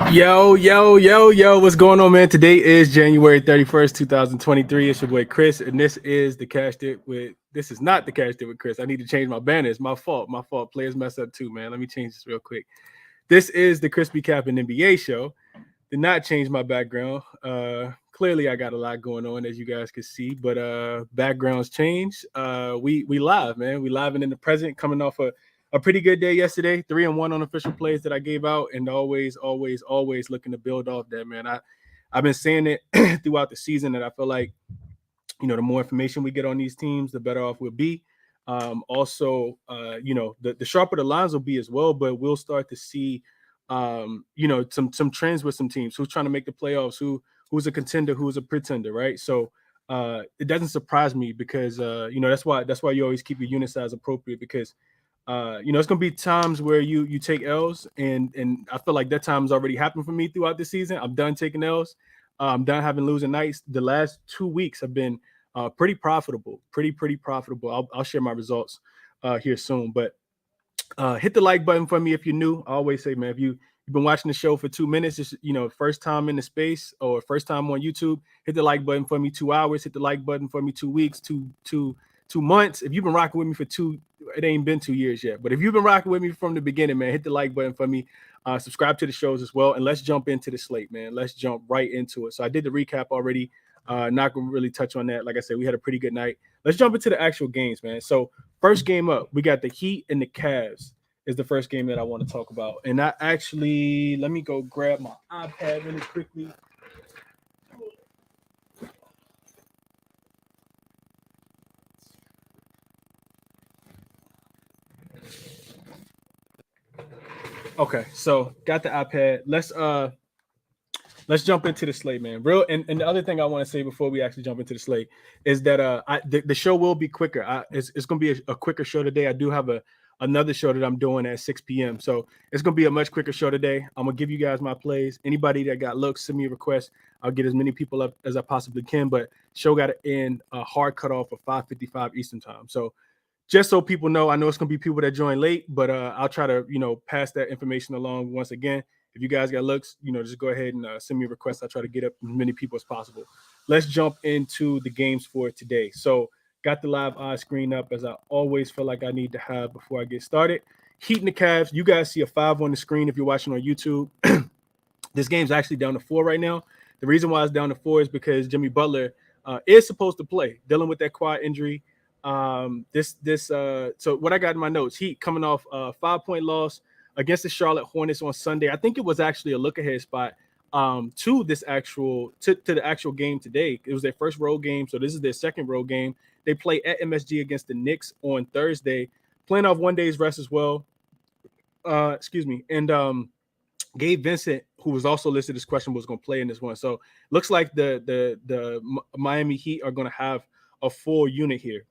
Yo, what's going on, man? Today is January 31st, 2023. It's your boy Chris, and this is the Cash It with this is not the Cash It with Chris. I need to change my banner. It's my fault. Players mess up too, man. Let me change this real quick. This is the ChrisBeCappinn NBA show. Did not change my background. Clearly I got a lot going on, as you guys can see, but backgrounds change. We live, man. We live and in the present, coming off a pretty good day yesterday. 3-1 on official plays that I gave out, and always looking to build off that, man. I've been saying it throughout the season that I feel like, the more information we get on these teams, the better off we'll be. Also, the sharper the lines will be as well, but we'll start to see some trends with some teams, who's trying to make the playoffs, who's a contender, who's a pretender, right? So it doesn't surprise me because that's why you always keep your unit size appropriate, because it's gonna be times where you take L's, and I feel like that time's already happened for me throughout the season. I'm done taking L's. I'm done having losing nights. The last 2 weeks have been pretty profitable, pretty profitable. I'll share my results here soon, but hit the like button for me if you're new. I always say, man, if you've been watching the show for 2 minutes, just first time in the space or first time on YouTube, hit the like button for me. 2 hours, hit the like button for me. 2 weeks, two months. If you've been rocking with me for it ain't been 2 years yet, but if you've been rocking with me from the beginning, man, hit the like button for me. Subscribe to the shows as well, and let's jump into the slate, man. Let's jump right into it. So I did the recap already. Not gonna really touch on that. Like I said, we had a pretty good night. Let's jump into the actual games, man. So first game up, we got the Heat and the Cavs is the first game that I want to talk about. And I actually, let me go grab my iPad really quickly. Okay, so got the iPad. Let's jump into the slate, man. And the other thing I want to say before we actually jump into the slate is that the show will be quicker. It's going to be a quicker show today. I do have another show that I'm doing at 6 p.m. So it's going to be a much quicker show today. I'm going to give you guys my plays. Anybody that got looks, send me a request. I'll get as many people up as I possibly can. But show got to end a hard cutoff of 5:55 Eastern time. So just so people know, I know it's going to be people that join late, but I'll try to, pass that information along once again. If you guys got looks, just go ahead and send me a request. I'll try to get up as many people as possible. Let's jump into the games for today. So got the live eye screen up, as I always feel like I need to have before I get started. Heat and the Cavs. You guys see a 5 on the screen if you're watching on YouTube. This game's actually down to 4 right now. The reason why it's down to 4 is because Jimmy Butler is supposed to play, dealing with that quad injury. So what I got in my notes, Heat coming off a 5-point loss against the Charlotte Hornets on Sunday. I think it was actually a look ahead spot to the actual game today. It was their first road game, so this is their second road game. They play at MSG against the Knicks on Thursday, playing off 1 day's rest as well. And Gabe Vincent, who was also listed as questionable, was going to play in this one. So looks like the Miami Heat are going to have a full unit here.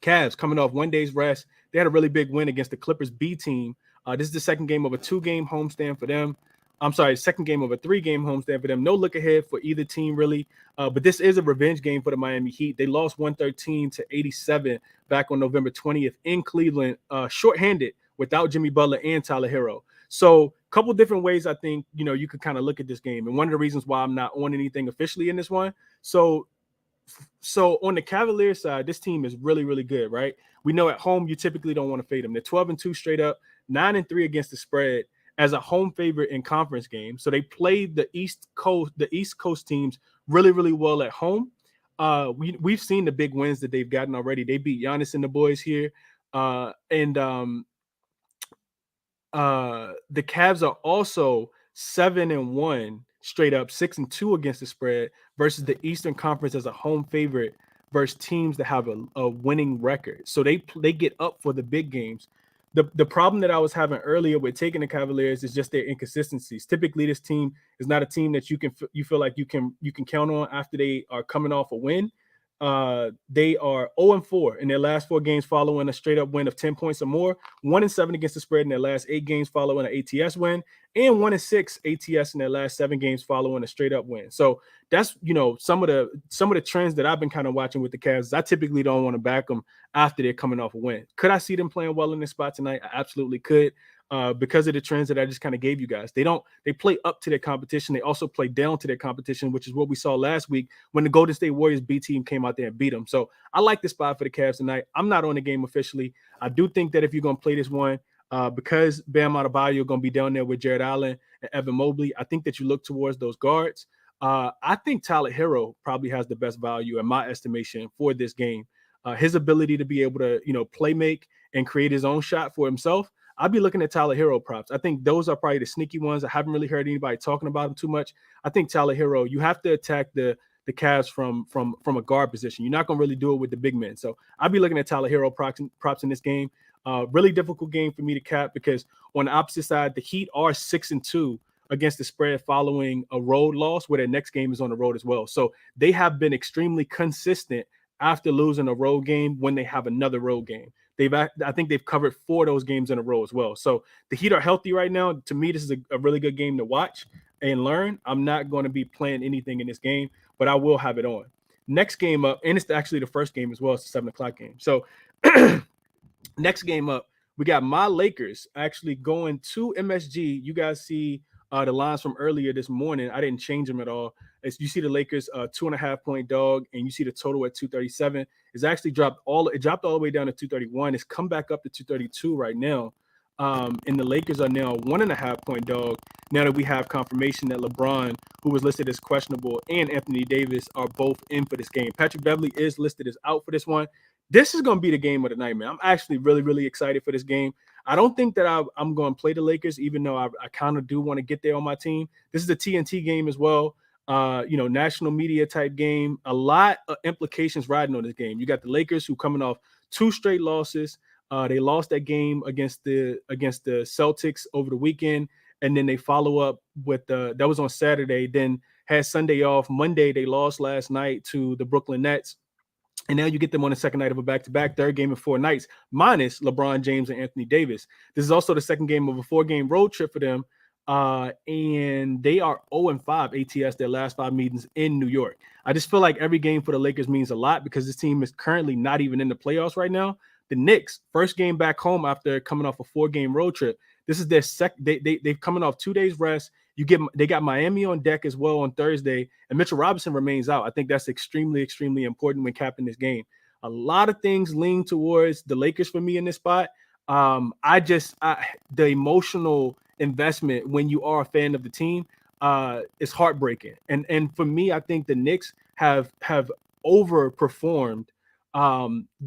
Cavs coming off 1 day's rest. They had a really big win against the Clippers B team. This is the second game of a 2-game homestand for them. I'm sorry, second game of a 3-game homestand for them. No look ahead for either team, really. But this is a revenge game for the Miami Heat. They lost 113-87 back on November 20th in Cleveland, shorthanded without Jimmy Butler and Tyler Hero. So a couple different ways I think, you could kind of look at this game. And one of the reasons why I'm not on anything officially in this one. So on the Cavaliers side, this team is really, really good, right? We know at home you typically don't want to fade them. They're 12-2 straight up, 9-3 against the spread as a home favorite in conference games. So they played the East Coast teams really, really well at home. We've seen the big wins that they've gotten already. They beat Giannis and the boys here. The Cavs are also 7-1 straight up, 6-2 against the spread versus the Eastern Conference as a home favorite versus teams that have a winning record. So they get up for the big games. The problem that I was having earlier with taking the Cavaliers is just their inconsistencies. Typically, this team is not a team that you feel like you can count on after they are coming off a win. They are 0-4 in their last 4 games following a straight up win of 10 points or more, 1-7 against the spread in their last 8 games following an ATS win, and 1-6 ATS in their last 7 games following a straight up win. So that's, some of the trends that I've been kind of watching with the Cavs. I typically don't want to back them after they're coming off a win. Could I see them playing well in this spot tonight? I absolutely could. because of the trends that I just kind of gave you guys. They play up to their competition. They also play down to their competition, which is what we saw last week when the Golden State Warriors B team came out there and beat them. So I like the spot for the Cavs tonight. I'm not on the game officially. I do think that if you're going to play this one, because Bam Adebayo going to be down there with Jared Allen and Evan Mobley, I think that you look towards those guards. I think Tyler Hero probably has the best value in my estimation for this game. His ability to be able to, play make and create his own shot for himself. I'll be looking at Tyler Hero props. I think those are probably the sneaky ones. I haven't really heard anybody talking about them too much. I think Tyler Hero, you have to attack the Cavs from a guard position. You're not going to really do it with the big men. So I'll be looking at Tyler Hero props in this game. Really difficult game for me to cap because on the opposite side, the Heat are 6-2 against the spread following a road loss where their next game is on the road as well. So they have been extremely consistent after losing a road game when they have another road game. I think they've covered 4 of those games in a row as well. So the Heat are healthy right now. To me, this is a really good game to watch and learn. I'm not going to be playing anything in this game, but I will have it on. Next game up, and it's actually the first game as well. It's a 7:00 game. So next game up, we got my Lakers actually going to MSG. You guys see the lines from earlier this morning. I didn't change them at all. As you see the Lakers 2.5 point dog, and you see the total at 237. It's actually dropped all the way down to 231. It's come back up to 232 right now. And the Lakers are now 1.5 point dog. Now that we have confirmation that LeBron, who was listed as questionable, and Anthony Davis are both in for this game. Patrick Beverley is listed as out for this one. This is going to be the game of the night, man. I'm actually really, really excited for this game. I don't think that I'm going to play the Lakers, even though I kind of do want to get there on my team. This is a TNT game as well. National media type game. A lot of implications riding on this game. You got the Lakers who coming off 2 straight losses. They lost that game against the Celtics over the weekend, and then they follow up with that was on Saturday. Then had Sunday off. Monday they lost last night to the Brooklyn Nets. And now you get them on the second night of a back-to-back, third game in 4 nights, minus LeBron James and Anthony Davis. This is also the second game of a 4-game road trip for them. And they are 0-5 ATS, their last 5 meetings in New York. I just feel like every game for the Lakers means a lot because this team is currently not even in the playoffs right now. The Knicks, first game back home after coming off a 4-game road trip. This is their they've coming off 2 days rest. They got Miami on deck as well on Thursday, and Mitchell Robinson remains out. I think that's extremely, extremely important when capping this game. A lot of things lean towards the Lakers for me in this spot. The emotional investment when you are a fan of the team is heartbreaking. And for me, I think the Knicks have overperformed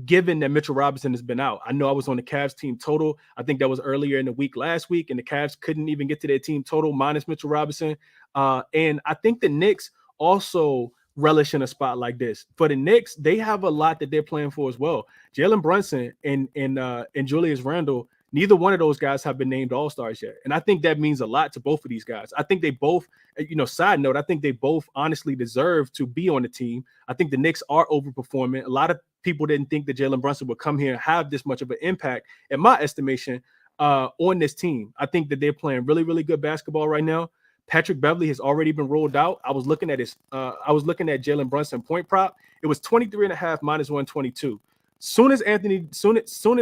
given that Mitchell Robinson has been out. I know I was on the Cavs team total. I think that was earlier in the week last week, and the Cavs couldn't even get to their team total minus Mitchell Robinson. And I think the Knicks also relish in a spot like this. For the Knicks, they have a lot that they're playing for as well. Jalen Brunson and Julius Randle, neither one of those guys have been named All-Stars yet. And I think that means a lot to both of these guys. I think they both, side note, I think they both honestly deserve to be on the team. I think the Knicks are overperforming. A lot of people didn't think that Jalen Brunson would come here and have this much of an impact, in my estimation, on this team. I think that they're playing really, really good basketball right now. Patrick Beverley has already been rolled out. I was looking at Jalen Brunson point prop. It was 23.5 minus 122. Soon as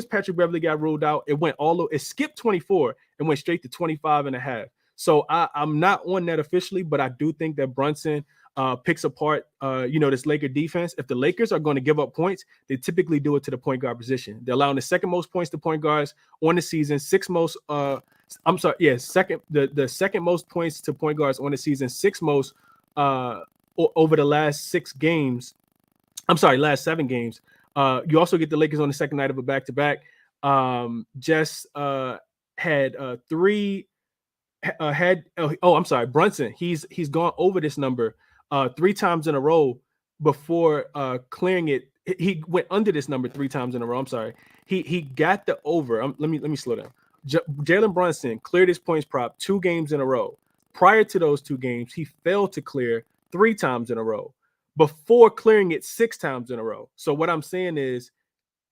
Patrick Beverley got ruled out, it skipped 24 and went straight to 25.5. So I'm not on that officially, but I do think that Brunson picks apart, this Laker defense. If the Lakers are going to give up points, they typically do it to the point guard position. They're allowing the second most points to point guards on the season, the second most points to point guards on the season, 6 most over the last 7 games. You also get the Lakers on the second night of a back-to-back. Brunson. He's gone over this number 3 times in a row before clearing it. He went under this number 3 times in a row. I'm sorry. He got the over. Let me slow down. Jalen Brunson cleared his points prop 2 games in a row. Prior to those 2 games, he failed to clear 3 times in a row before clearing it 6 times in a row. So what I'm saying is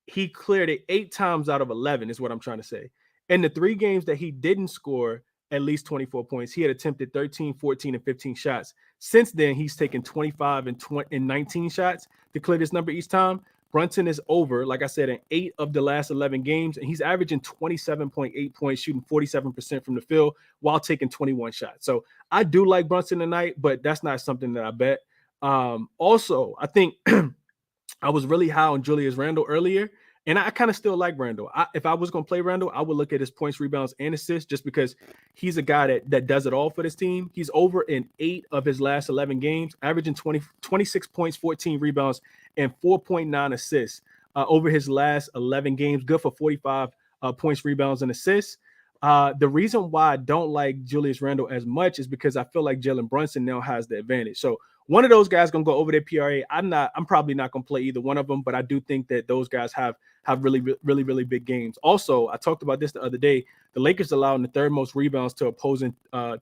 he cleared it 8 times out of 11 is what I'm trying to say. In the 3 games that he didn't score at least 24 points, he had attempted 13, 14, and 15 shots. Since then, he's taken 25 and 19 shots to clear this number each time. Brunson is over, like I said, in 8 of the last 11 games, and he's averaging 27.8 points, shooting 47% from the field while taking 21 shots. So I do like Brunson tonight, but that's not something that I bet. Also, I think I was really high on Julius Randle earlier, and I kind of still like Randle. If I was going to play Randle, I would look at his points, rebounds, and assists just because he's a guy that does it all for this team. He's over in 8 of his last 11 games, averaging 26 points, 14 rebounds, and 4.9 assists over his last 11 games. Good for 45 points, rebounds, and assists. The reason why I don't like Julius Randle as much is because I feel like Jalen Brunson now has the advantage. So one of those guys gonna go over their PRA. I'm probably not gonna play either one of them, but I do think that those guys have really big games. Also, I talked about this the other day. The Lakers allowing the 3rd most rebounds to opposing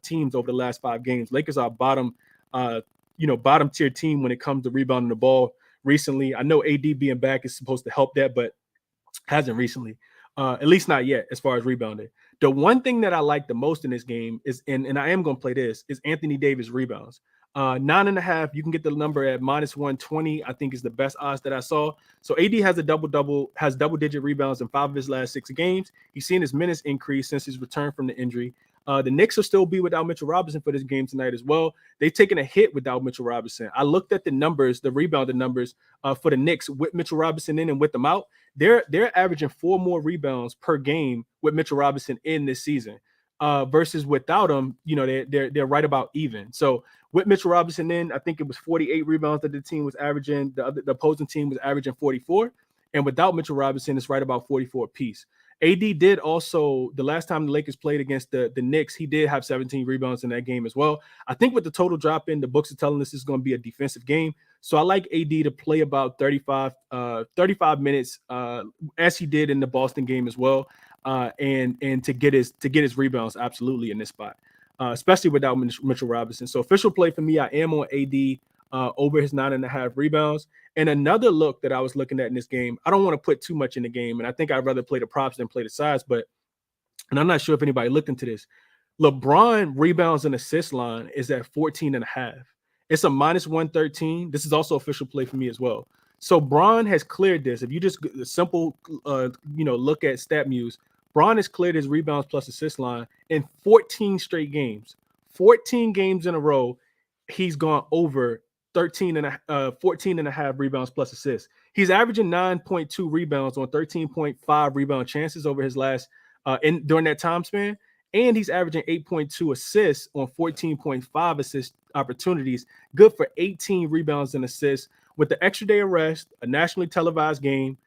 teams over the last 5 games. Lakers are bottom tier team when it comes to rebounding the ball recently. I know AD being back is supposed to help that, but hasn't recently. At least not yet, as far as rebounding. The one thing that I like the most in this game is, and I am going to play this, is Anthony Davis rebounds. 9.5, you can get the number at -120, I think is the best odds that I saw. So AD has double-digit rebounds in 5 of his last 6 games. He's seen his minutes increase since his return from the injury. The Knicks will still be without Mitchell Robinson for this game tonight as well. They've taken a hit without Mitchell Robinson. I looked at the numbers, the rebounding numbers for the Knicks with Mitchell Robinson in and with them out. They're averaging 4 more rebounds per game with Mitchell Robinson in this season versus without him. They're right about even. So with Mitchell Robinson in, I think it was 48 rebounds that the team was averaging. The opposing team was averaging 44, and without Mitchell Robinson, it's right about 44 apiece. AD did also, the last time the Lakers played against the Knicks, he did have 17 rebounds in that game as well. I think with the total drop in, the books are telling us this is going to be a defensive game. So I like AD to play about 35 minutes as he did in the Boston game as well, and to get his rebounds absolutely in this spot, especially without Mitchell Robinson. So official play for me, I am on AD over his 9.5 rebounds. And another look that I was looking at in this game, I don't want to put too much in the game, and I think I'd rather play the props than play the sides, and I'm not sure if anybody looked into this. LeBron rebounds and assist line is at 14.5. It's a -113. This is also official play for me as well. So Bron has cleared this. If you just simple, look at StatMuse, Bron has cleared his rebounds plus assist line in 14 straight games. 14 games in a row, he's gone over 14.5 rebounds plus assists. He's averaging 9.2 rebounds on 13.5 rebound chances over his last during that time span, and he's averaging 8.2 assists on 14.5 assist opportunities. Good for 18 rebounds and assists. With the extra day of rest, a nationally televised game,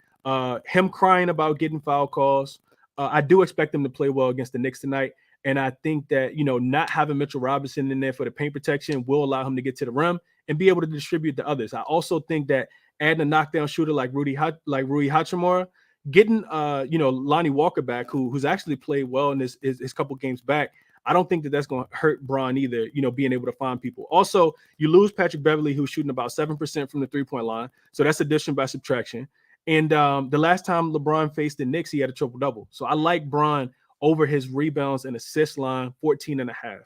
him crying about getting foul calls, I do expect him to play well against the Knicks tonight. And I think that, not having Mitchell Robinson in there for the paint protection will allow him to get to the rim and be able to distribute to others. I also think that adding a knockdown shooter like Rui Hachimura, getting Lonnie Walker back, who's actually played well in his couple games back, I don't think that's going to hurt Bron either, being able to find people. Also, you lose Patrick Beverley, who's shooting about 7% from the three-point line. So that's addition by subtraction. And the last time LeBron faced the Knicks, he had a triple-double. So I like Bron over his rebounds and assist line, 14.5.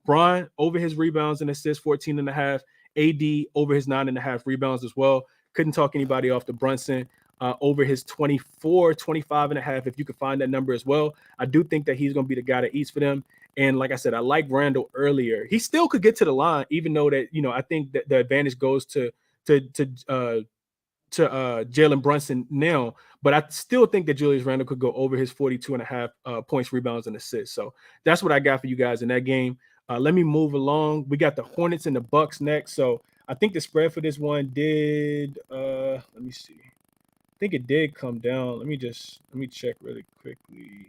Bron over his rebounds and assists, 14.5. AD over his 9.5 rebounds as well. Couldn't talk anybody off the Brunson. Over his 25.5, if you could find that number as well. I do think that he's going to be the guy that eats for them. And like I said, I like Randle earlier. He still could get to the line, even though that, I think that the advantage goes to Jalen Brunson now. But I still think that Julius Randle could go over his 42.5 points, rebounds, and assists. So that's what I got for you guys in that game. Let me move along. We got the Hornets and the Bucks next. So I think the spread for this one did, let me see. I think it did come down. Let me check really quickly.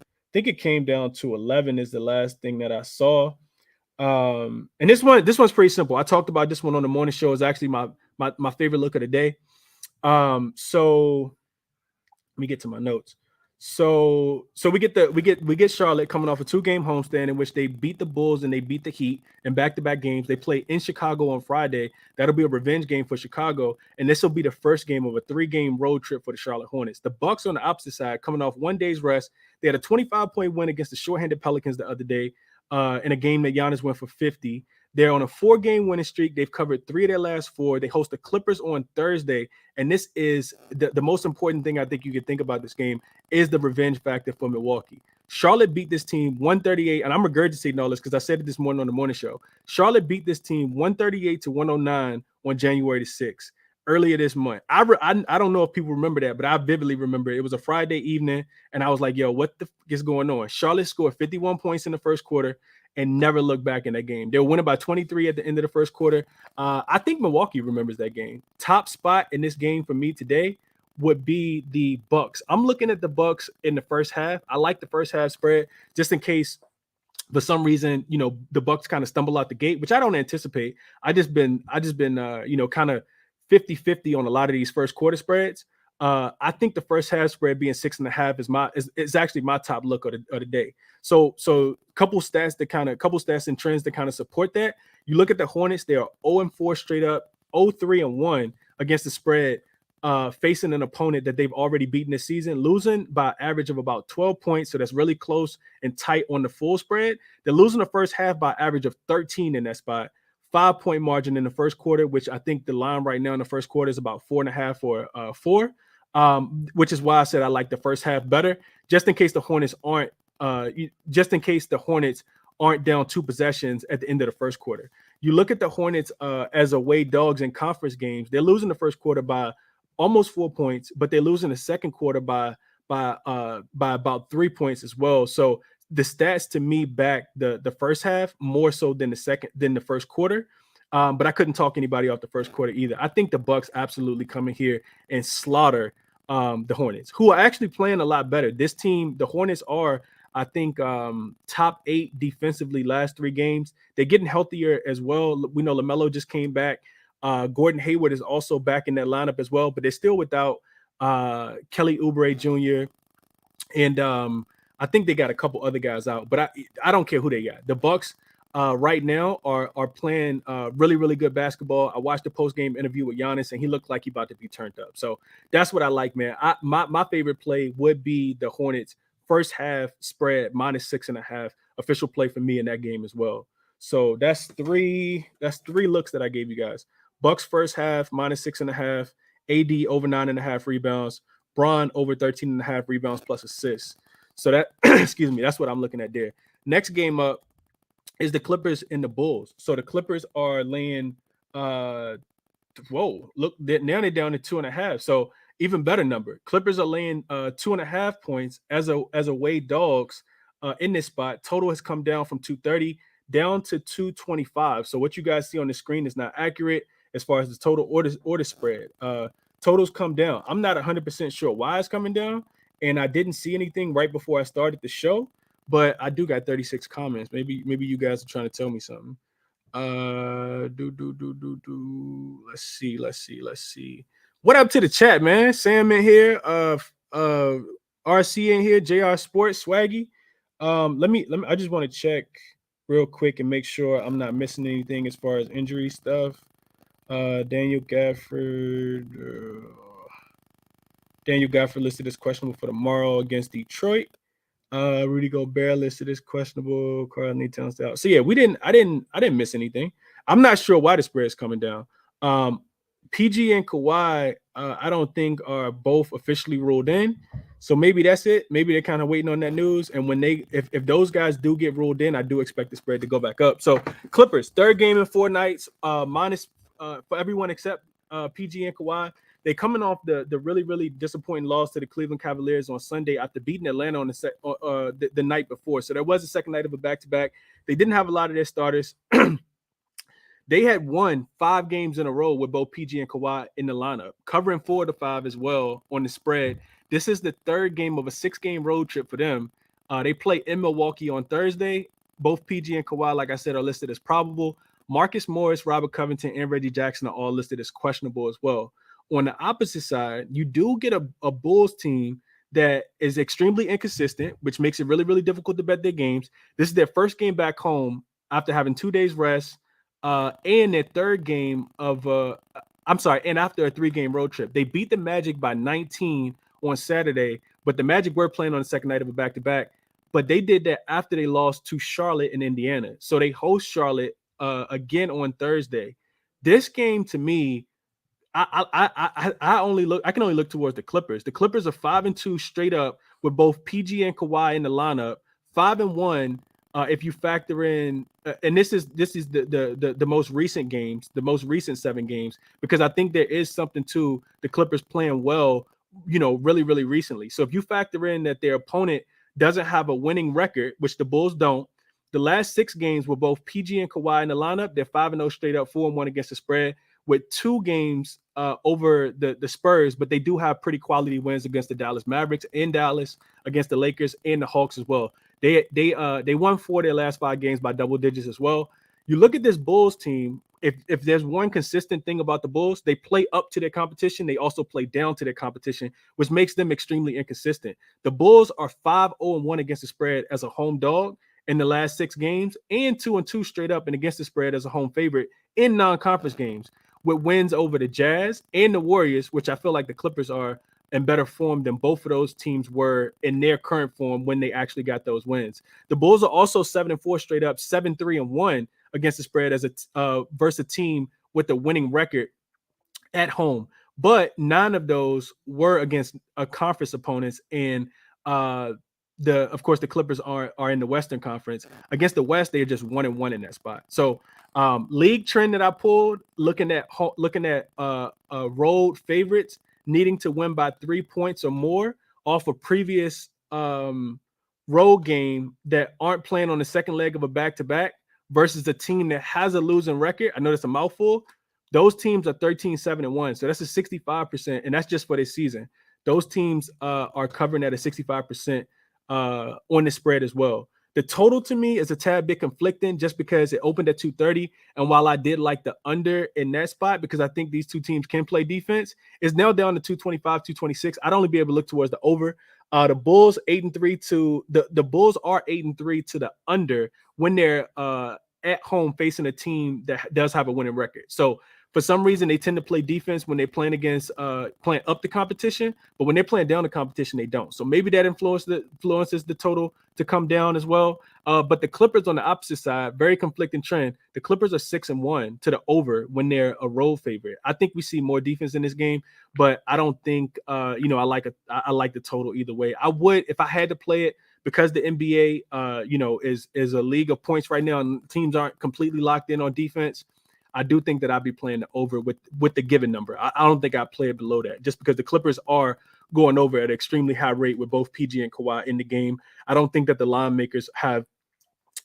I think it came down to 11 is the last thing that I saw. And this one's pretty simple. I talked about this one on the morning show. It's actually my favorite look of the day. So let me get to my notes. So we get Charlotte coming off a 2-game homestand in which they beat the Bulls and they beat the Heat in back-to-back games. They play in Chicago on Friday. That'll be a revenge game for Chicago, and this will be the first game of a 3-game road trip for the Charlotte Hornets. The Bucks on the opposite side, coming off 1 day's rest. They had a 25-point win against the shorthanded Pelicans the other day. in a game that Giannis went for 50. They're on a 4-game winning streak. They've covered 3 of their last 4. They host the Clippers on Thursday. And this is the most important thing I think you could think about this game is the revenge factor for Milwaukee. Charlotte beat this team 138, and I'm regurgitating all this because I said it this morning on the morning show. Charlotte beat this team 138-109 on January the 6th, earlier this month. I don't know if people remember that, but I vividly remember it. It was a Friday evening, and I was like, yo, what the f is going on? Charlotte scored 51 points in the first quarter and never looked back in that game. They were winning by 23 at the end of the first quarter. I think Milwaukee remembers that game. Top spot in this game for me today would be the Bucks. I'm looking at the Bucks in the first half. I like the first half spread just in case for some reason, the Bucks kind of stumble out the gate, which I don't anticipate. I just been kind of 50-50 on a lot of these first quarter spreads. I think the first half spread being 6.5 is actually my top look of the day. So couple stats and trends that kind of support that. You look at the Hornets, they are 0-4 straight up, 0-3-1 against the spread, facing an opponent that they've already beaten this season, losing by an average of about 12 points. So that's really close and tight on the full spread. They're losing the first half by an average of 13 in that spot. 5-point margin in the first quarter, which I think the line right now in the first quarter is about 4.5 or 4, which is why I said I like the first half better, just in case the Hornets aren't down 2 possessions at the end of the first quarter. You look at the Hornets as away dogs in conference games. They're losing the first quarter by almost 4 points, but they're losing the second quarter by about 3 points as well. So the stats to me back the first half more so than the first quarter. But I couldn't talk anybody off the first quarter either. I think the Bucks absolutely come in here and slaughter the Hornets, who are actually playing a lot better. This team, the Hornets are, I think, top 8 defensively last 3 games. They're getting healthier as well. We know LaMelo just came back. Gordon Hayward is also back in that lineup as well, but they're still without Kelly Oubre Jr. And I think they got a couple other guys out, but I don't care who they got. The Bucks right now are playing really, really good basketball. I watched the post-game interview with Giannis, and he looked like he about to be turned up. So that's what I like, man. My favorite play would be the Hornets first half spread -6.5 official play for me in that game as well. So that's three looks that I gave you guys. Bucks first half -6.5, AD over 9.5 rebounds, Bron over 13.5 rebounds plus assists. So that excuse me, that's what I'm looking at there. Next game up is the Clippers and the Bulls. So the Clippers are laying now they're down to 2.5. So even better number. Clippers are laying 2.5 points as away dogs in this spot. Total has come down from 230 down to 225. So what you guys see on the screen is not accurate as far as the total order spread. Totals come down. I'm not 100% sure why it's coming down, and I didn't see anything right before I started the show, but I do got 36 comments. Maybe you guys are trying to tell me something. Let's see. What up to the chat, man? Sam in here, RC in here, JR Sports, Swaggy. Let me I just want to check real quick and make sure I'm not missing anything as far as injury stuff. Daniel Gafford listed as questionable for tomorrow against Detroit. Rudy Gobert listed as questionable. Karl Anthony Towns out. So yeah, I didn't miss anything. I'm not sure why the spread is coming down. PG and Kawhi, I don't think are both officially ruled in. So maybe that's it. Maybe they're kind of waiting on that news. And when if those guys do get ruled in, I do expect the spread to go back up. So Clippers, 3rd game in 4 nights, minus for everyone except PG and Kawhi. They coming off the really, really disappointing loss to the Cleveland Cavaliers on Sunday after beating Atlanta on the night before. So there was a second night of a back-to-back. They didn't have a lot of their starters. They had won 5 games in a row with both PG and Kawhi in the lineup, covering 4 of the 5 as well on the spread. This is the 3rd game of a 6-game road trip for them. They play in Milwaukee on Thursday. Both PG and Kawhi, like I said, are listed as probable. Marcus Morris, Robert Covington, and Reggie Jackson are all listed as questionable as well. On the opposite side, you do get a Bulls team that is extremely inconsistent, which makes it really, really difficult to bet their games. This is their first game back home after having 2 days rest, and their 3rd game and after a 3-game road trip. They beat the Magic by 19 on Saturday, but the Magic were playing on the second night of a back-to-back. but they did that after they lost to Charlotte and Indiana. So they host Charlotte again on Thursday. This game to me, I can only look towards the Clippers. The Clippers are 5-2 straight up with both PG and Kawhi in the lineup. 5-1 if you factor in, and this is the most recent games, the most recent 7 games, because I think there is something to the Clippers playing well, really, really recently. So if you factor in that their opponent doesn't have a winning record, which the Bulls don't, the last 6 games were both PG and Kawhi in the lineup. They're 5-0 straight up, 4-1 against the spread, with 2 games over the Spurs, but they do have pretty quality wins against the Dallas Mavericks, in Dallas, against the Lakers, and the Hawks as well. They won 4 of their last 5 games by double digits as well. You look at this Bulls team, if there's one consistent thing about the Bulls, they play up to their competition. They also play down to their competition, which makes them extremely inconsistent. The Bulls are 5-0-1 against the spread as a home dog in the last 6 games, and 2-2 straight up and against the spread as a home favorite in non-conference games, with wins over the Jazz and the Warriors, which I feel like the Clippers are in better form than both of those teams were in their current form when they actually got those wins. The Bulls are also 7-4 straight up, 7-3-1 against the spread as a versus a team with a winning record at home. But 9 of those were against conference opponents, and of course the Clippers are in the Western Conference. Against the West, they are just 1-1 in that spot. So league trend that I pulled, looking at road favorites needing to win by 3 points or more off a previous road game that aren't playing on the second leg of a back-to-back versus a team that has a losing record. I know that's a mouthful. Those teams are 13-7-1. So that's a 65%, and that's just for this season. Those teams are covering at a 65% on the spread as well. The total to me is a tad bit conflicting just because it opened at 230. And while I did like the under in that spot because I think these two teams can play defense, it's now down to 225, 226. I'd only be able to look towards the over. The Bulls 8-3 to the Bulls are 8-3 to the under when they're at home facing a team that does have a winning record. So for some reason, they tend to play defense when they're playing against playing up the competition, but when they're playing down the competition, they don't. So maybe that influences the total to come down as well. But the Clippers on the opposite side, very conflicting trend. The Clippers are 6-1 to the over when they're a road favorite. I think we see more defense in this game, but I don't think I like the total either way. I would, if I had to play it, because the NBA is a league of points right now and teams aren't completely locked in on defense. I do think that I'd be playing the over with the given number. I don't think I'd play it below that just because the Clippers are going over at an extremely high rate with both PG and Kawhi in the game. I don't think that the line makers have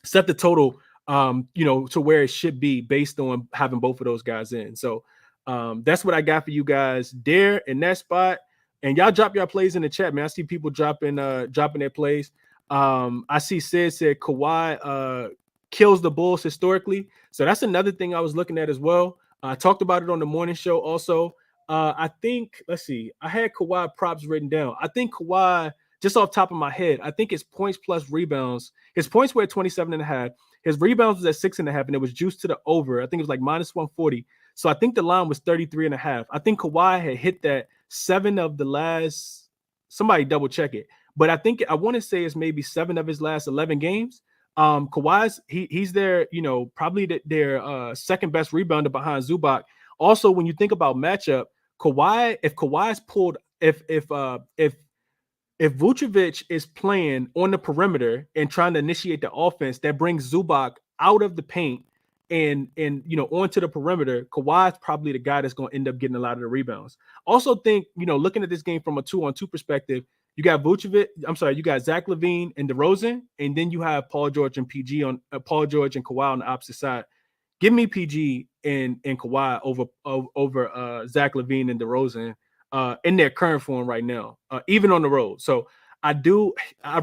set the total, to where it should be based on having both of those guys in. So that's what I got for you guys there in that spot. And y'all drop your plays in the chat, man. I see people dropping their plays. I see Sid said Kawhi kills the Bulls historically. So that's another thing I was looking at as well. I talked about it on the morning show also. I think, let's see, I had Kawhi props written down. I think Kawhi, just off top of my head, I think his points plus rebounds, his points were at 27.5. His rebounds was at 6.5, and it was juiced to the over. I think it was like minus 140. So I think the line was 33.5. I think Kawhi had hit that 7 of the last, somebody double check it. But I want to say it's maybe 7 of his last 11 games. Kawhi's he's their, probably their second best rebounder behind Zubac. Also, when you think about matchup, Kawhi, if Kawhi's pulled, if Vucevic is playing on the perimeter and trying to initiate the offense, that brings Zubac out of the paint and onto the perimeter, Kawhi's probably the guy that's going to end up getting a lot of the rebounds. Also think, looking at this game from a 2-on-2 perspective, you got you got Zach LaVine and DeRozan, and then you have Paul George and Kawhi on the opposite side. Give me PG and Kawhi over Zach LaVine and DeRozan in their current form right now, even on the road. So I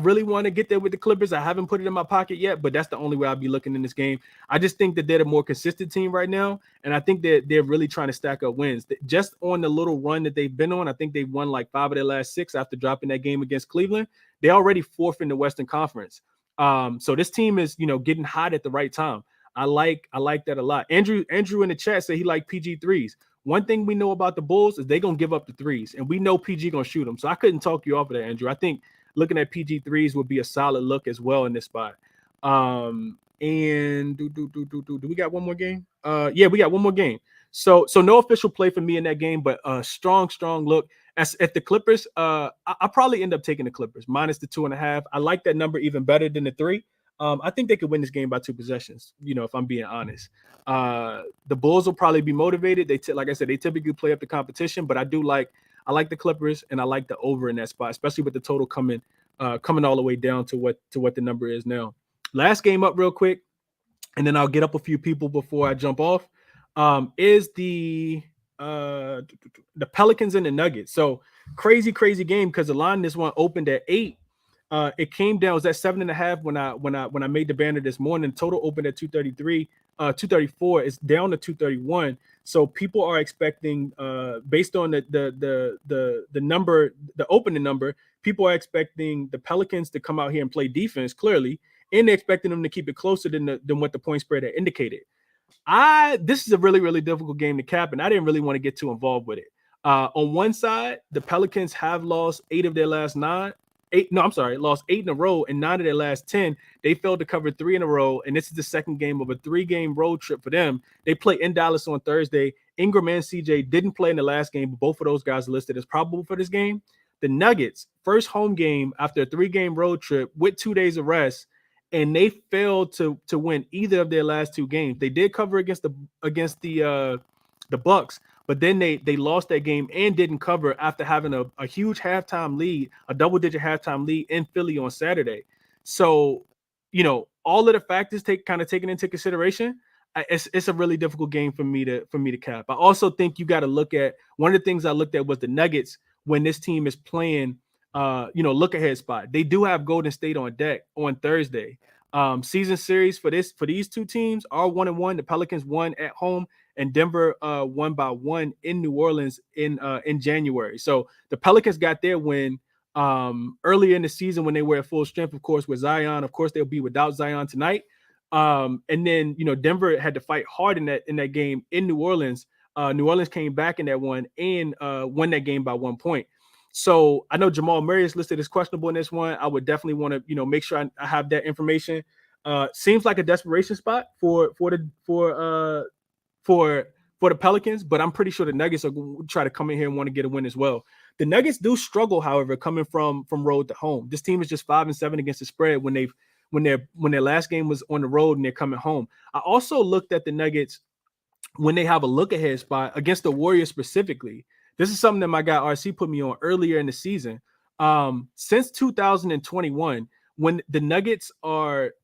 really want to get there with the Clippers. I haven't put it in my pocket yet, but that's the only way I'll be looking in this game. I just think that they're the more consistent team right now, and I think that they're really trying to stack up wins. Just on the little run that they've been on, I think they've won like 5 of their last 6 after dropping that game against Cleveland. They're already 4th in the Western Conference. So this team is, getting hot at the right time. I like that a lot. Andrew in the chat said he liked PG threes. One thing we know about the Bulls is they're going to give up the threes, and we know PG going to shoot them. So I couldn't talk you off of that, Andrew. I think looking at PG3s would be a solid look as well in this spot. And do we got one more game? Yeah, we got one more game. So no official play for me in that game, but a strong look. At the Clippers, I'll probably end up taking the Clippers minus the 2.5. I like that number even better than the 3. I think they could win this game by 2 possessions, if I'm being honest. The Bulls will probably be motivated. Like I said, they typically play up the competition, but I like the Clippers, and I like the over in that spot, especially with the total coming all the way down to what the number is now. Last game up real quick, and then I'll get up a few people before I jump off, is the Pelicans and the Nuggets. So crazy game, because the line this one opened at 8. It came down, it was at 7.5 when I made the banner this morning. Total opened at 233, 234. It's down to 231. So people are expecting, based on the number, the opening number, people are expecting the Pelicans to come out here and play defense clearly, and they're expecting them to keep it closer than what the point spread had indicated. This is a really difficult game to cap, and I didn't really want to get too involved with it. On one side, the Pelicans have lost 8 of their last 9. Lost 8 in a row, and 9 of their last 10. They failed to cover 3 in a row, and this is the second game of a 3-game road trip for them. They play in Dallas on Thursday. Ingram and CJ didn't play in the last game, but both of those guys are listed as probable for this game. The Nuggets, first home game after a 3-game road trip with 2 days of rest, and they failed to win either of their last 2 games. They did cover against the Bucks, but then they lost that game and didn't cover after having a huge halftime lead, a double-digit halftime lead in Philly on Saturday. So, all of the factors taken into consideration, it's a really difficult game for me to cap. I also think you got to look at, one of the things I looked at was the Nuggets when this team is playing, look ahead spot. They do have Golden State on deck on Thursday. Season series for these 2 teams are 1-1. The Pelicans won at home, and Denver won by 1 in New Orleans in January. So the Pelicans got their win earlier in the season when they were at full strength, of course, with Zion. Of course, they'll be without Zion tonight. And then Denver had to fight hard in that game in New Orleans. New Orleans came back in that one and won that game by 1 point. So I know Jamal Murray is listed as questionable in this one. I would definitely want to, make sure I have that information. Seems like a desperation spot for the Pelicans, but I'm pretty sure the Nuggets are going to try to come in here and want to get a win as well. The Nuggets do struggle, however, coming from road to home. This team is just 5-7 against the spread when their last game was on the road and they're coming home. I also looked at the Nuggets when they have a look ahead spot against the Warriors specifically. This is something that my guy RC put me on earlier in the season. Since 2021, when the Nuggets are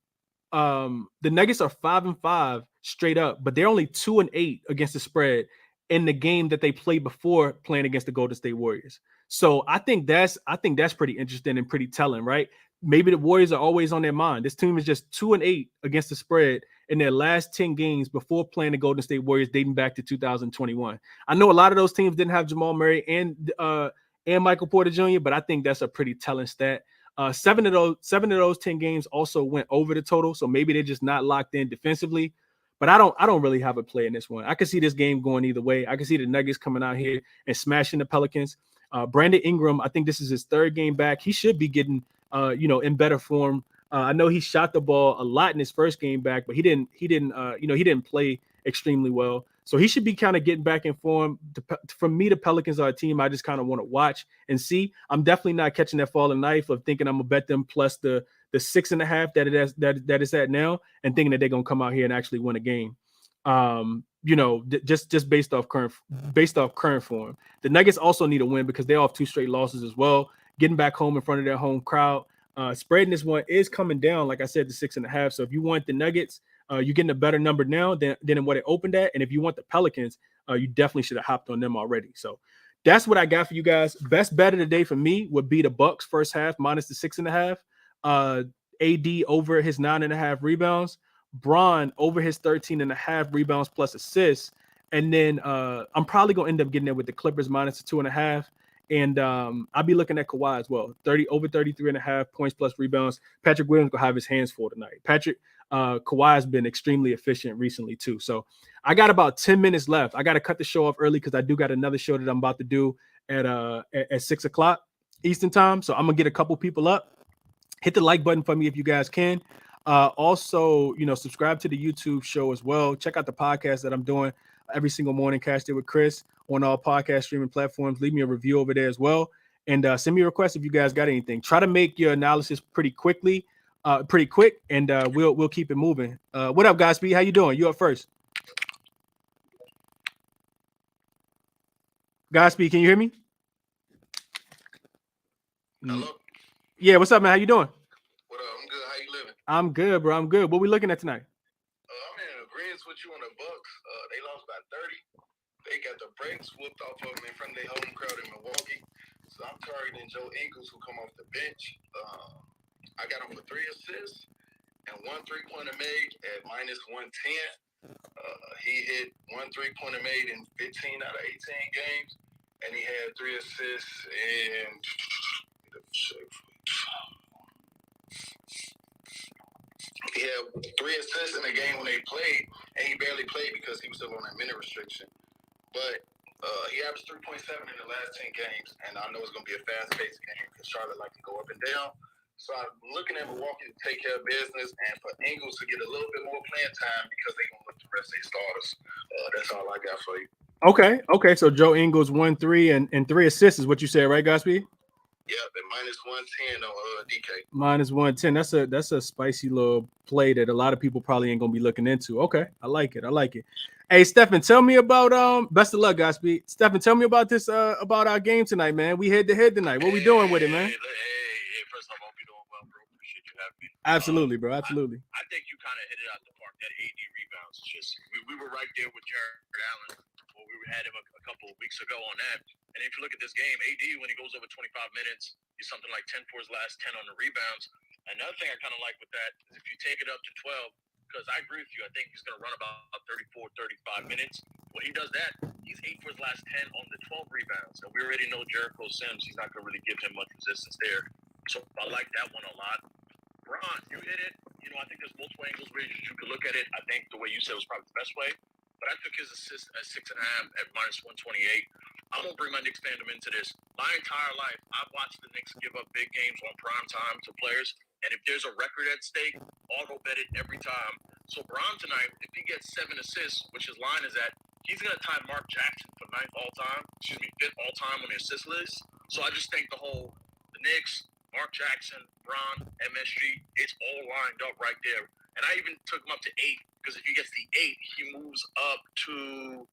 5-5 straight up, but they're only 2-8 against the spread in the game that they played before playing against the Golden State Warriors. So I think that's pretty interesting and pretty telling, right? Maybe the Warriors are always on their mind. This team is just 2-8 against the spread in their last 10 games before playing the Golden State Warriors dating back to 2021. I know a lot of those teams didn't have Jamal Murray and Michael Porter Jr., but I think that's a pretty telling stat. 7 of those 10 games also went over the total, so maybe they're just not locked in defensively. But I don't really have a play in this one. I can see this game going either way. I can see the Nuggets coming out here and smashing the Pelicans. Brandon Ingram, I think this is his 3rd game back. He should be getting in better form. I know he shot the ball a lot in his first game back, but he didn't play extremely well. So he should be kind of getting back in form. For me, the Pelicans are a team I just kind of want to watch and see. I'm definitely not catching that falling knife of thinking I'm gonna bet them plus the 6.5 that it's at now, and thinking that they're gonna come out here and actually win a game. Just based off current form. The Nuggets also need a win because they're off 2 straight losses as well. Getting back home in front of their home crowd. Spreading this one is coming down, like I said, to 6.5. So if you want the Nuggets, you're getting a better number now than what it opened at. And if you want the Pelicans, you definitely should have hopped on them already. So that's what I got for you guys. Best bet of the day for me would be the Bucks first half minus the 6.5. AD over his 9.5 rebounds. Bron over his 13.5 rebounds plus assists. And then I'm probably going to end up getting there with the Clippers minus the 2.5. And I'll be looking at Kawhi as well. Over 33.5 points plus rebounds. Patrick Williams going to have his hands full tonight. Kawhi has been extremely efficient recently too. So I got about 10 minutes left. I got to cut the show off early because I do got another show that I'm about to do at 6 o'clock. Eastern time. So I'm gonna get a couple people up. Hit the like button for me if you guys can. Also, subscribe to the YouTube show as well. Check out the podcast that I'm doing every single morning, Cashed It with Chris, on all podcast streaming platforms. Leave me a review over there as well. And send me a request if you guys got anything. Try to make your analysis pretty quick, and we'll keep it moving. What up, Godspeed? How you doing? You up first. Godspeed, can you hear me? Hello? Yeah, what's up, man? How you doing? What up? I'm good. How you living? I'm good, bro. I'm good. What we looking at tonight? I'm in agreement with you on the Bucks. They lost by 30. They got the brakes whooped off of them in front of their home crowd in Milwaukee. So I'm targeting Joe Ingles, who come off the bench. I got him with 3 assists and 1 3-pointer made at -110. He hit 1 3-pointer made in 15 out of 18 games, and he had 3 assists in. He had 3 assists in the game when they played, and he barely played because he was still on that minute restriction. But he averaged 3.7 in the last 10 games, and I know it's going to be a fast-paced game because Charlotte like to go up and down. So I'm looking at Milwaukee to take care of business, and for Ingles to get a little bit more playing time because they're going to look to rest their starters. That's all I got for you. Okay. So Joe Ingles 1 3 and 3 assists is what you said, right, Godspeed? Yeah, at -110 on DK. -110. That's a spicy little play that a lot of people probably ain't gonna be looking into. Okay, I like it. Hey, Stephen, tell me about best of luck, Godspeed. Stephen, tell me about this about our game tonight, man. We head to head tonight. What we doing with it, man? Hey, first off, I hope you're doing well, bro. Appreciate you having me. Absolutely, bro. Absolutely. I think you kind of hit it out the park. That AD rebounds, just we were right there with Jared Allen. Well, we had him a couple of weeks ago on that. And if you look at this game, AD, when he goes over 25 minutes, he's something like 10 for his last 10 on the rebounds. Another thing I kind of like with that is if you take it up to 12, because I agree with you, I think he's going to run about 34, 35 minutes. When he does that, he's 8 for his last 10 on the 12 rebounds. And we already know Jericho Sims, he's not going to really give him much resistance there. So I like that one a lot. Bron, you hit it. I think there's multiple angles where you could look at it. I think the way you said was probably the best way. But I took his assist at 6.5 at -128. I'm going to bring my Knicks fandom into this. My entire life, I've watched the Knicks give up big games on prime time to players. And if there's a record at stake, auto bet it every time. So Bron tonight, if he gets 7 assists, which his line is at, he's going to tie Mark Jackson for 5th all-time on the assist list. So I just think the Knicks, Mark Jackson, Bron, MSG, it's all lined up right there. And I even took him up to 8, because if he gets the 8, he moves up to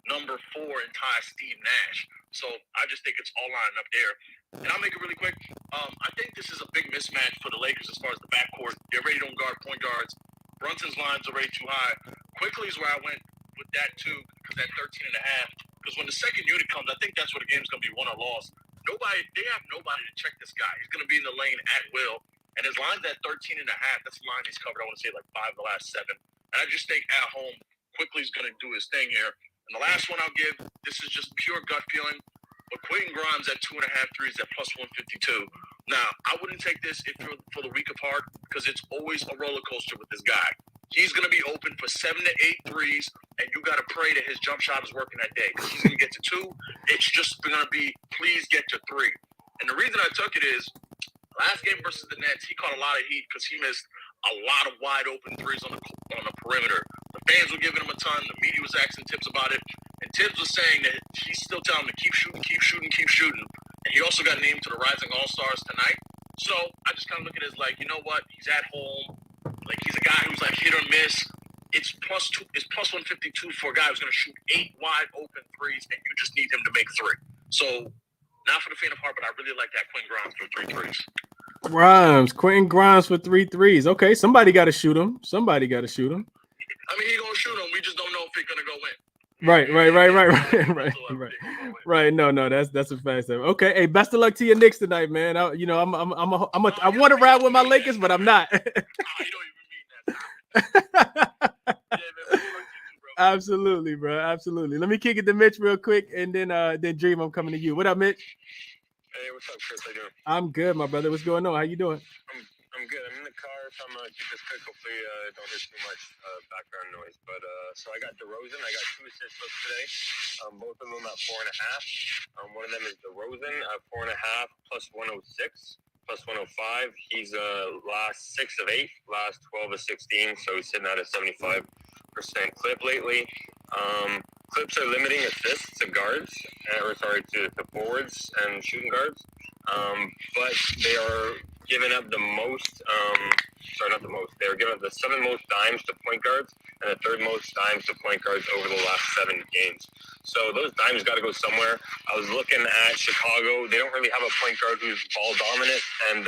number 4 and ties Steve Nash. So I just think it's all lined up there. And I'll make it really quick. I think this is a big mismatch for the Lakers as far as the backcourt. They're ready to guard point guards. Brunson's line's already too high. Quickly is where I went with that too, because that 13.5. Because when the second unit comes, I think that's where the game's going to be won or lost. They have nobody to check this guy. He's going to be in the lane at will. And his line's at 13.5. That's the line he's covered, I want to say, like 5 of the last 7. And I just think at home, Quickly's going to do his thing here. And the last one I'll give, this is just pure gut feeling, but Quentin Grimes at 2.5 threes at +152. Now, I wouldn't take this if you're for the weak of heart, because it's always a roller coaster with this guy. He's going to be open for 7 to 8 threes, and you got to pray that his jump shot is working that day, because he's going to get to 2. It's just going to be, please get to 3. And the reason I took it is, last game versus the Nets, he caught a lot of heat because he missed a lot of wide open threes on the perimeter. The fans were giving him a ton. The media was asking Tibbs about it. And Tibbs was saying that he's still telling him to keep shooting. And he also got named to the Rising All-Stars tonight. So I just kind of look at it as like, you know what? He's at home. Like, he's a guy who's like hit or miss. It's +152 for a guy who's going to shoot 8 wide open threes, and you just need him to make 3. So, not for the faint of heart, but I really like that Quentin Grimes for 3 threes. Quentin Grimes for 3 threes. Okay, somebody got to shoot him. I mean, he's going to shoot him. We just don't know if he's going to go in. Right. No, that's a fact. Okay, hey, best of luck to your Knicks tonight, man. I want to ride with my Lakers, but I'm not. You don't even mean that. Yeah, man, Absolutely, bro. Absolutely. Let me kick it to Mitch real quick, and then Dream, I'm coming to you. What up, Mitch? Hey, what's up, Chris? How you doing? I'm good, my brother. What's going on? How you doing? I'm good. I'm in the car, so I'm gonna keep this quick. Hopefully, don't hear too much background noise. But so I got DeRozan. I got 2 assists today. Both of them at 4.5. One of them is DeRozan at 4.5 plus 106 plus 105. He's last 6 of 8, last 12 of 16, so he's sitting at a 75% clip lately. Clips are limiting assists to guards, to forwards and shooting guards, but they are giving up the most. They are giving up the 7 most dimes to point guards and the 3rd most dimes to point guards over the last 7 games. So those dimes got to go somewhere. I was looking at Chicago. They don't really have a point guard who's ball dominant, and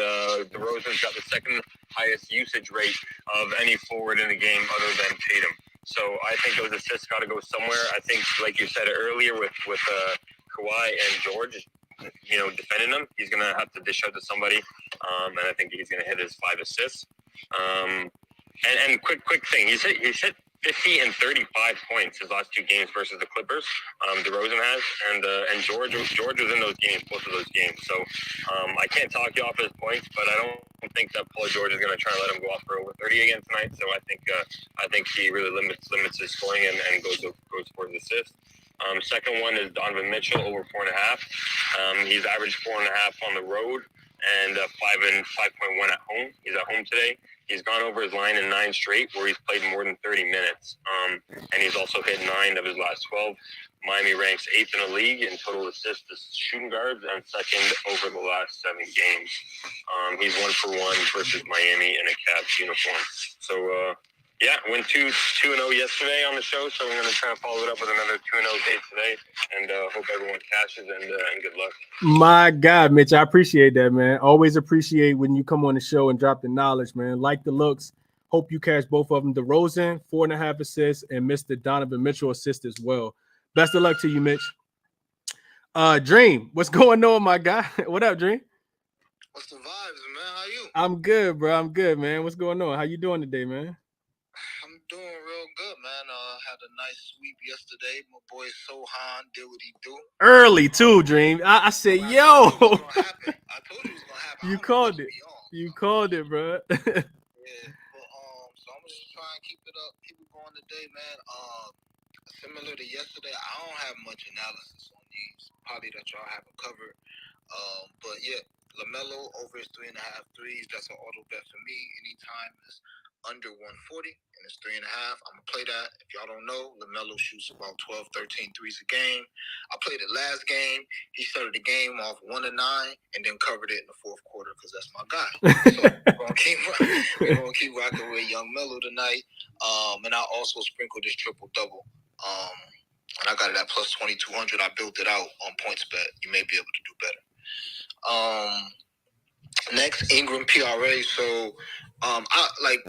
DeRozan's got the 2nd highest usage rate of any forward in the game other than Tatum. So I think those assists got to go somewhere. I think, like you said earlier, with Kawhi and George, defending him, he's gonna have to dish out to somebody, and I think he's gonna hit his 5 assists. And quick thing, he's hit 50 and 35 points his last 2 games versus the Clippers. DeRozan has, and George was in those games, both of those games. So I can't talk you off his points, but I don't think that Paul George is going to try and let him go off for over 30 again tonight. So I think he really limits his scoring and goes for his assist. Second one is Donovan Mitchell over 4.5. He's averaged 4.5 on the road and 5.1 at home. He's at home today. He's gone over his line in 9 straight where he's played more than 30 minutes. And he's also hit 9 of his last 12. Miami ranks 8th in the league in total assists to shooting guards and 2nd over the last 7 games. He's 1 for 1 versus Miami in a Cavs uniform. So, went 2-0 yesterday on the show, so we're going to try and follow it up with another 2-0 day today, and hope everyone cashes, and good luck. My God, Mitch, I appreciate that, man. Always appreciate when you come on the show and drop the knowledge, man. Like the looks. Hope you cash both of them. DeRozan, 4.5 assists, and Mr. Donovan Mitchell assist as well. Best of luck to you, Mitch. Dream, what's going on, my guy? What up, Dream? What's the vibes, man? How you? I'm good, bro. I'm good, man. What's going on? How you doing today, man? I'm doing real good, man. Had a nice sweep yesterday. My boy Sohan did what he do. Early too, Dream. I said, yo. I told you it was gonna happen. You called it. You called it, bro. Yeah, but so I'm just trying to keep it going today, man. Similar to yesterday, I don't have much analysis on these. Probably that y'all haven't covered. But yeah, LaMelo over his 3.5 threes. That's an auto bet for me. Anytime it's under 140 and it's 3.5, I'm gonna play that. If y'all don't know, LaMelo shoots about 12, 13 threes a game. I played it last game. He started the game off 1 of 9 and then covered it in the 4th quarter because that's my guy. So we're gonna keep rocking with Young Melo tonight. And I also sprinkled this triple double. And I got it at plus 2,200. I built it out on PointsBet. You may be able to do better. Next, Ingram PRA. So, I like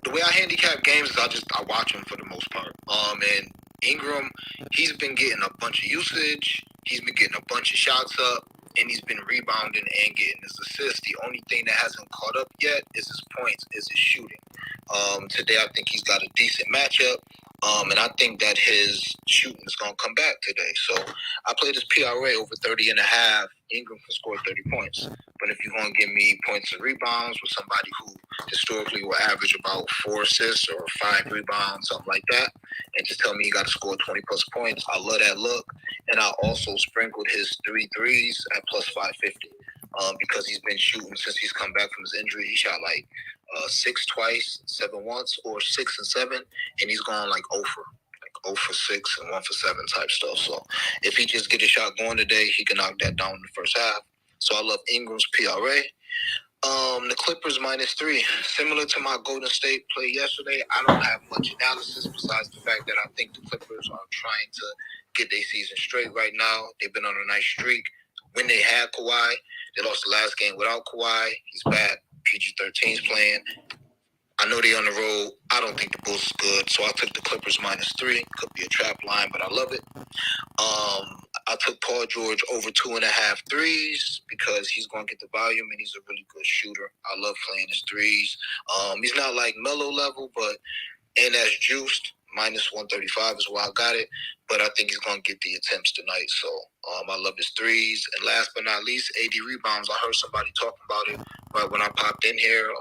the way I handicap games is I watch him for the most part. And Ingram, he's been getting a bunch of usage. He's been getting a bunch of shots up, and he's been rebounding and getting his assists. The only thing that hasn't caught up yet is his points, is his shooting. Today I think he's got a decent matchup. And I think that his shooting is going to come back today. So I played his PRA over 30.5. Ingram can score 30 points. But if you're going to give me points and rebounds with somebody who historically will average about 4 assists or 5 rebounds, something like that, and just tell me you got to score 20-plus points, I love that look. And I also sprinkled his 3 threes at plus 550 because he's been shooting since he's come back from his injury. He shot like 6 twice, 7 once, or 6 and 7, and he's gone like 0 for 6 and 1 for 7 type stuff. So if he just get a shot going today, he can knock that down in the first half. So I love Ingram's PRA. The Clippers -3, similar to my Golden State play yesterday. I don't have much analysis besides the fact that I think the Clippers are trying to get their season straight right now. They've been on a nice streak. When they had Kawhi, they lost the last game without Kawhi. He's back. PG-13's playing. I know they're on the road. I don't think the Bulls is good, so I took the Clippers -3. Could be a trap line, but I love it. I took Paul George over 2.5 threes because he's going to get the volume and he's a really good shooter. I love playing his threes. He's not like Melo level, and that's juiced. -135 is why I got it, but I think he's going to get the attempts tonight. So I love his threes. And last but not least, AD rebounds. I heard somebody talking about it right when I popped in here.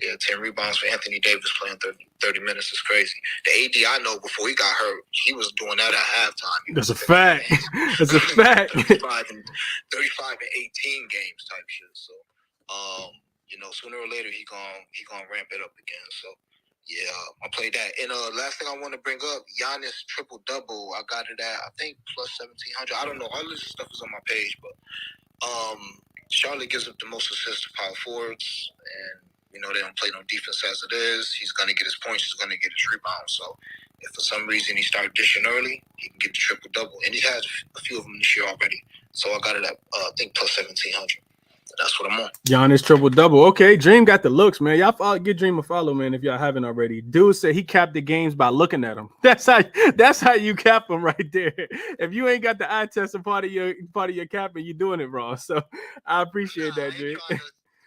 Yeah, 10 rebounds for Anthony Davis playing 30 minutes is crazy. The AD I know before he got hurt, he was doing that at halftime. That's a fact. That's a fact. 35 and 18 games type shit. So, sooner or later he gonna ramp it up again. So, yeah, I played that. And last thing I want to bring up, Giannis triple double. I got it at I think plus 1,700. I don't know. All this stuff is on my page, but Charlotte gives up the most assists to power forwards, and they don't play no defense as it is. He's gonna get his points. He's gonna get his rebounds. So if for some reason he starts dishing early, he can get the triple double, and he has a few of them this year already. So I got it at I think plus 1,700. That's what I'm on. Giannis triple double. Okay, Dream got the looks, man. Y'all give Dream a follow, man, if y'all haven't already. Dude said he capped the games by looking at them. That's how you cap them right there. If you ain't got the eye test as part of your capping, you're doing it wrong. So I appreciate that, Dream.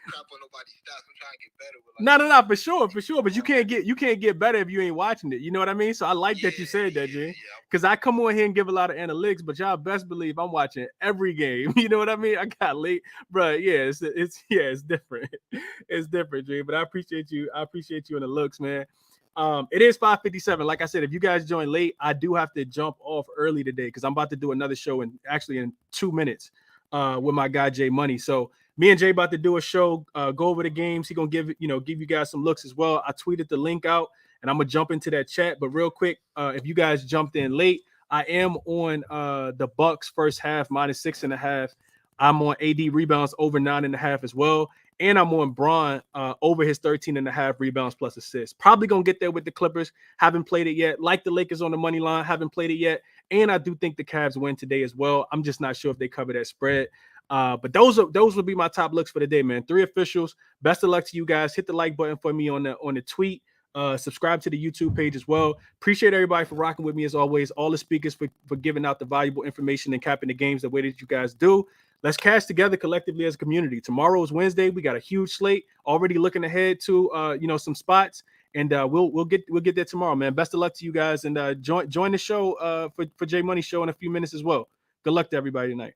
Crap on nobody's stats. I'm trying to get better with No, for sure. But you can't get better if you ain't watching it. You know what I mean? So I like that you said that, Jay. Because I come on here and give a lot of analytics, but y'all best believe I'm watching every game. You know what I mean? I got late, bro. Yeah, it's different. It's different, Jay. But I appreciate you. I appreciate you in the looks, man. It is 5:57. Like I said, if you guys join late, I do have to jump off early today because I'm about to do another show in 2 minutes with my guy Jay Money. So me and Jay about to do a show, go over the games. He gonna give you guys some looks as well. I tweeted the link out, and I'm gonna jump into that chat. But real quick, if you guys jumped in late, I am on the Bucks first half -6.5. I'm on AD rebounds over 9.5 as well, and I'm on Braun over his 13.5 rebounds plus assists. Probably gonna get there with the Clippers. Haven't played it yet. Like the Lakers on the money line, haven't played it yet. And I do think the Cavs win today as well. I'm just not sure if they cover that spread. But those would be my top looks for the day, man. 3 officials. Best of luck to you guys. Hit the like button for me on the tweet. Subscribe to the YouTube page as well. Appreciate everybody for rocking with me as always. All the speakers for giving out the valuable information and capping the games the way that you guys do. Let's cash together collectively as a community. Tomorrow is Wednesday. We got a huge slate. Already looking ahead to some spots. And we'll get there tomorrow, man. Best of luck to you guys, and join the show for Jay Money show in a few minutes as well. Good luck to everybody tonight.